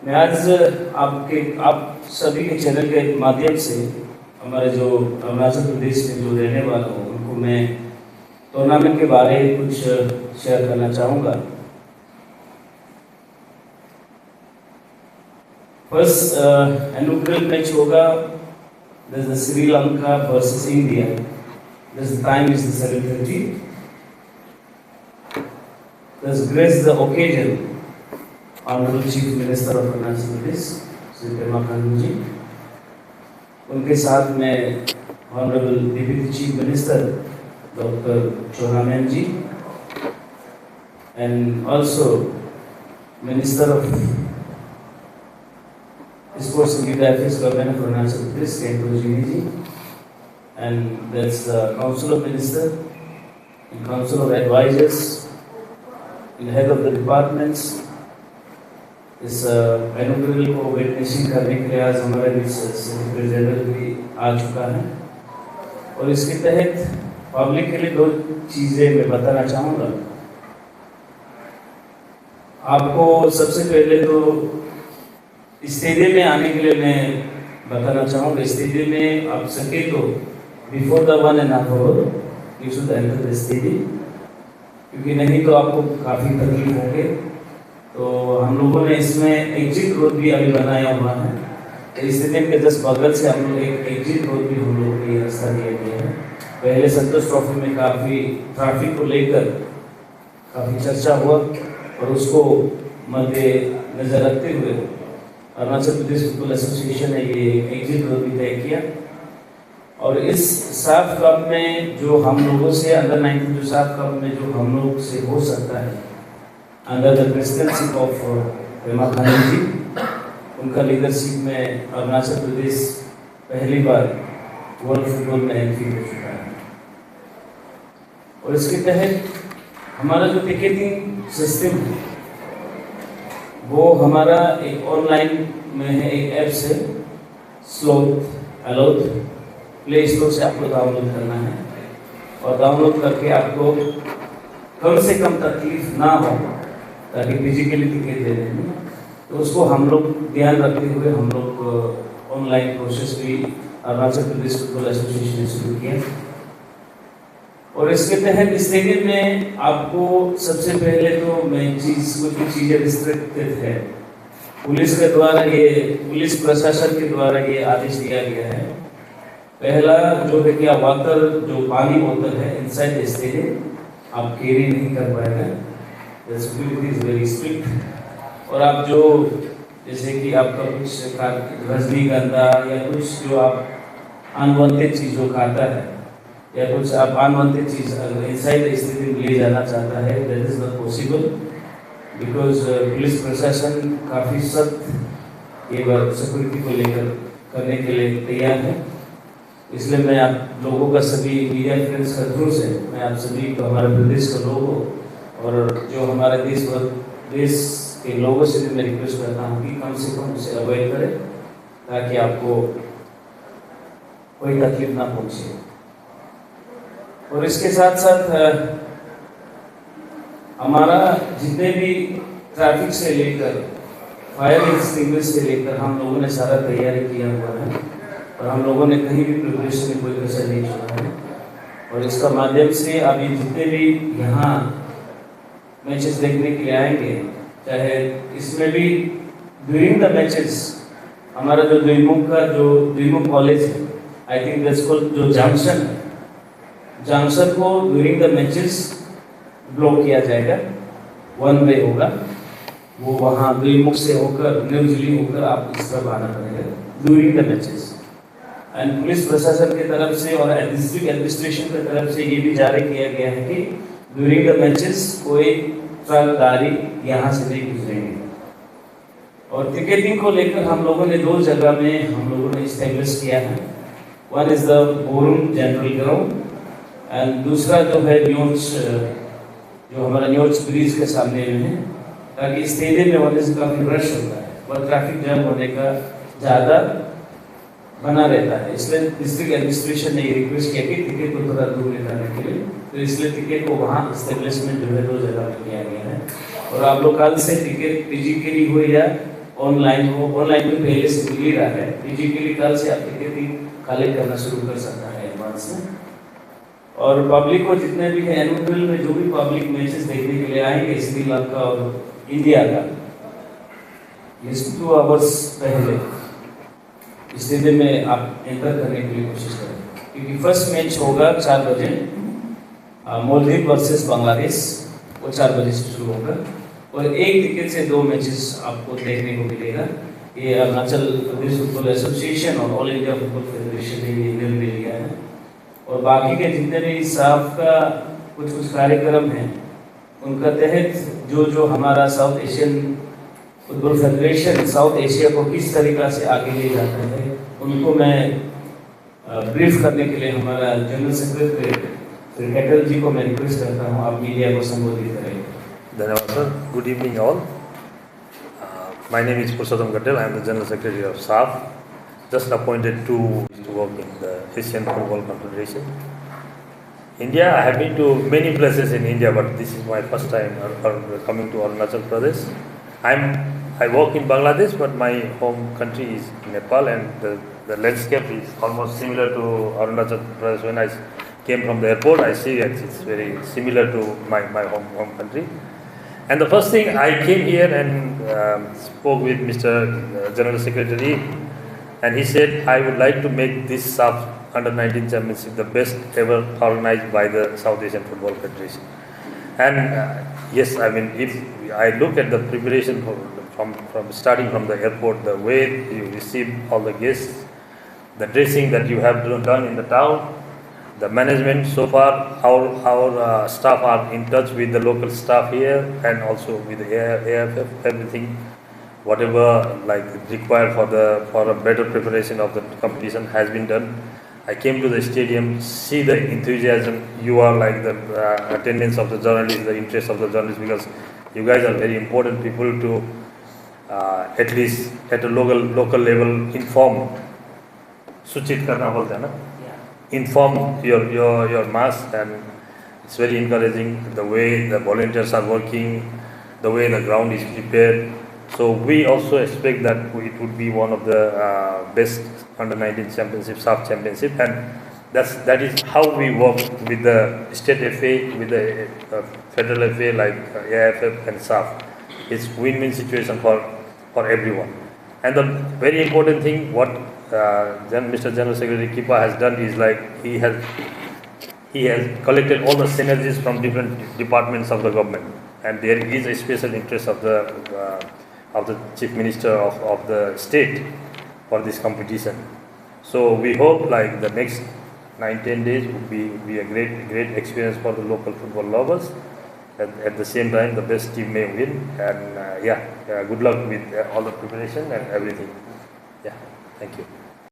मैं आज आप सभी के चैनल के माध्यम से हमारे जो अरुणाचल प्रदेश में जो रहने वाला हूँ उनको मैं टूर्नामेंट के बारे में कुछ शेयर करना चाहूँगा। फर्स्ट इनॉग्रेल मैच होगा, this is Sri Lanka versus India. This time is 7:30। Thus grace the occasion Honorable Chief Minister of Arunachal Pradesh Shri Pema Khandu ji, उनके साथ में Honorable Deputy Chief Minister Dr. Choramen ji and also Minister of Sports and Youth Affairs Government of Arunachal Pradesh Kento Jini ji, and that's the Council of Ministers and Council of Advisors and head of the departments। इस इनॉग्रेल को witnessing करने के लिए आज हमारे बीच representative भी आ चुका है और इसके तहत पब्लिक के लिए दो चीज़ें मैं बताना चाहूँगा। आपको सबसे पहले तो स्टेडियम में आने के लिए मैं बताना चाहूँगा। स्टेडियम में आप सके तो before the 1.5 hour you should enter the stadium, क्योंकि नहीं तो आपको काफ़ी तकलीफ होंगे। तो हम लोगों ने इसमें एग्जिट रोड भी अभी बनाया हुआ है, तो स्टेडियम के जस्ट बगल से हम लोग एक एग्जिट रोड भी हम लोगों ने रास्ता दिया गया है। पहले संतोष ट्रॉफी में काफ़ी ट्रैफिक को लेकर काफ़ी चर्चा हुआ और उसको मद्देनजर रखते हुए अरुणाचल प्रदेश फुटबॉल एसोसिएशन ने ये एग्जिट रोड भी तय किया। और इस साफ कप में जो हम लोगों से अंडर 19 जो साफ कप में जो हम लोग से हो सकता है under the presidency of Pema Khandu ji, उनका लीडरशिप में अरुणाचल प्रदेश पहली बार वर्ल्ड फुटबॉल में एंट्री हो चुका है। और इसके तहत हमारा जो टिकटिंग सिस्टम है वो हमारा एक ऑनलाइन में है, एक ऐप से स्लोथ अलोथ प्ले स्टोर से आपको डाउनलोड करना है और डाउनलोड करके आपको कम से कम तकलीफ ना हो ताकि फिजिकली टिकट दे दें। तो उसको हम लोग ध्यान रखते हुए हम लोग ऑनलाइन प्रोसेस भी अरुणाचल प्रदेश फुटबॉल एसोसिएशन ने शुरू किया। और इसके तहत स्टेडियम में आपको सबसे पहले तो मेन चीज़ कुछ चीज़ें रिस्ट्रिक्टेड है, पुलिस के द्वारा ये पुलिस प्रशासन के द्वारा ये आदेश दिया गया है। पहला जो है कि वाटर जो पानी बोतल है इनसाइड स्टेडियम आप कैरी नहीं कर पाएगा, the security is very strict. और आप जो जैसे कि आपका कुछ रजनीगंधा या कुछ जो आप अनवांटेड चीज़ जो खाता है या कुछ आप अनवांटेड चीज़ इनसाइड स्टेडियम ले जाना चाहता है, that is not possible because police प्रशासन काफ़ी सख्त ये सिक्योरिटी को लेकर करने के लिए तैयार है। इसलिए मैं आप लोगों का सभी मीडिया फ्रेंड्स का थ्रू से मैं आप सभी को हमारे प्रदेश के लोगों और जो हमारे देश के लोगों से भी मैं रिक्वेस्ट करता हूँ कि कम से कम उसे अवॉइड करें ताकि आपको कोई तकलीफ ना पहुँचे। और इसके साथ साथ हमारा जितने भी ट्रैफिक से लेकर फायर एक्सटिंग्विश से लेकर हम लोगों ने सारा तैयारी किया हुआ है और हम लोगों ने कहीं भी प्रिपरेशन में कोई कसर नहीं छोड़ा है। और इसका माध्यम से अभी जितने भी यहाँ मैचेस देखने के लिए आएंगे, चाहे इसमें भी ड्यूरिंग द मैचेस हमारा जो द्विमुख कॉलेज है, आई थिंक दैट्स कॉल्ड जो जंक्शन है, जंक्शन को ड्यूरिंग द मैचेस ब्लॉक किया जाएगा, वन वे होगा, वो वहाँ द्विमुख से होकर न्यूजली होकर आप इस तरफ आना पड़ेगा during the matches. And police प्रशासन की तरफ से और डिस्ट्रिक्ट एडमिनिस्ट्रेशन की तरफ से ये भी जारी किया गया है कि ड्यूरिंग द मैचेस कोई ट्रक गाड़ी यहाँ से नहीं गुजरेंगे। और टिकटिंग को लेकर हम लोगों ने 2 जगह में हम लोगों ने इस्टेब्लिश किया है। One is the Borum general ground and दूसरा जो है न्यूज जो हमारा न्यूज ब्रिज के सामने में है, ताकि स्टेडियम में होने से काफ़ी रश होता है और ट्रैफिक जैम होने का ज़्यादा बना रहता है। इसलिए डिस्ट्रिक्ट एडमिनिस्ट्रेशन ने ये रिक्वेस्ट किया कि टिकट को थोड़ा दूर ले जाने के लिए, तो इसलिए टिकट को वहाँ इस्टेब्लिशमेंट जो है 2 जगह पर किया गया है। और आप लोग कल से टिकट फिजिकली हो या ऑनलाइन हो, ऑनलाइन में पहले से मिल ही रहा है, डिजिटली कल से आप टिकटिंग कलेक्ट करना शुरू कर सकता है एडवांस में। और पब्लिक को जितने भी है एनुअल में जो भी पब्लिक मैचेस देखने के लिए आएंगे श्रीलंका और इंडिया का, लिस्ट 2 आवर्स पहले स्टेडियम में आप एंटर करने के लिए कोशिश करें, क्योंकि फर्स्ट मैच होगा 4 बजे मालदीव वर्सेस बांग्लादेश, वो 4 बजे से शुरू होगा और एक टिकट से 2 मैचेस आपको देखने को मिलेगा। ये अरुणाचल प्रदेश फुटबॉल एसोसिएशन और ऑल इंडिया फुटबॉल फेडरेशन ने निर्णय लिया है। और बाकी के जितने भी साफ का कुछ कार्यक्रम हैं उनका तहत जो हमारा south Asian football federation south Asia को किस तरीका से आगे ले जाता है, उनको मैं ब्रीफ करने के लिए हमारा जनरल सेक्रेटरी श्री कैटल जी को मैं रिक्वेस्ट करता हूँ, आप मीडिया को संबोधित करें। धन्यवाद sir. Good evening all. My name is Purushottam Gattel. I am the General Secretary of SAF, just appointed to work in the Asian Football Confederation. India, I have been to many places in India, but this is my first time coming to Arunachal Pradesh. I work in Bangladesh, but my home country is Nepal, and the landscape is almost similar to Arunachal Pradesh. When I came from the airport, I see that it's very similar to my home country. And the first thing, I came here and spoke with Mr. General Secretary, and he said, I would like to make this SAF Under-19 Championship the best ever organized by the South Asian Football Federation. And yes, I mean, if I look at the preparation from starting from the airport, the way you receive all the guests, the dressing that you have done in the town, the management so far, our staff are in touch with the local staff here and also with the AFF, everything, whatever like required for a better preparation of the competition has been done. I came to the stadium, see the enthusiasm, you are like the attendance of the journalists, the interest of the journalists, because you guys are very important people to at least at a local level inform, सूचित करना बोलते हैं ना, inform your mass, and it's very encouraging the way the volunteers are working, the way the ground is prepared. So we also expect that it would be one of the best under-19 championship, SAF championship, and that is how we work with the state FA, with the federal FA like AFF and SAF. It's win-win situation for everyone. And the very important thing what Mr. General Secretary Kipa has done is like he has collected all the synergies from different departments of the government, and there is a special interest of the Chief Minister of the state for this competition. So we hope like the next 9-10 days would be a great experience for the local football lovers. At the same time, the best team may win, and good luck with all the preparation and everything. Yeah, thank you.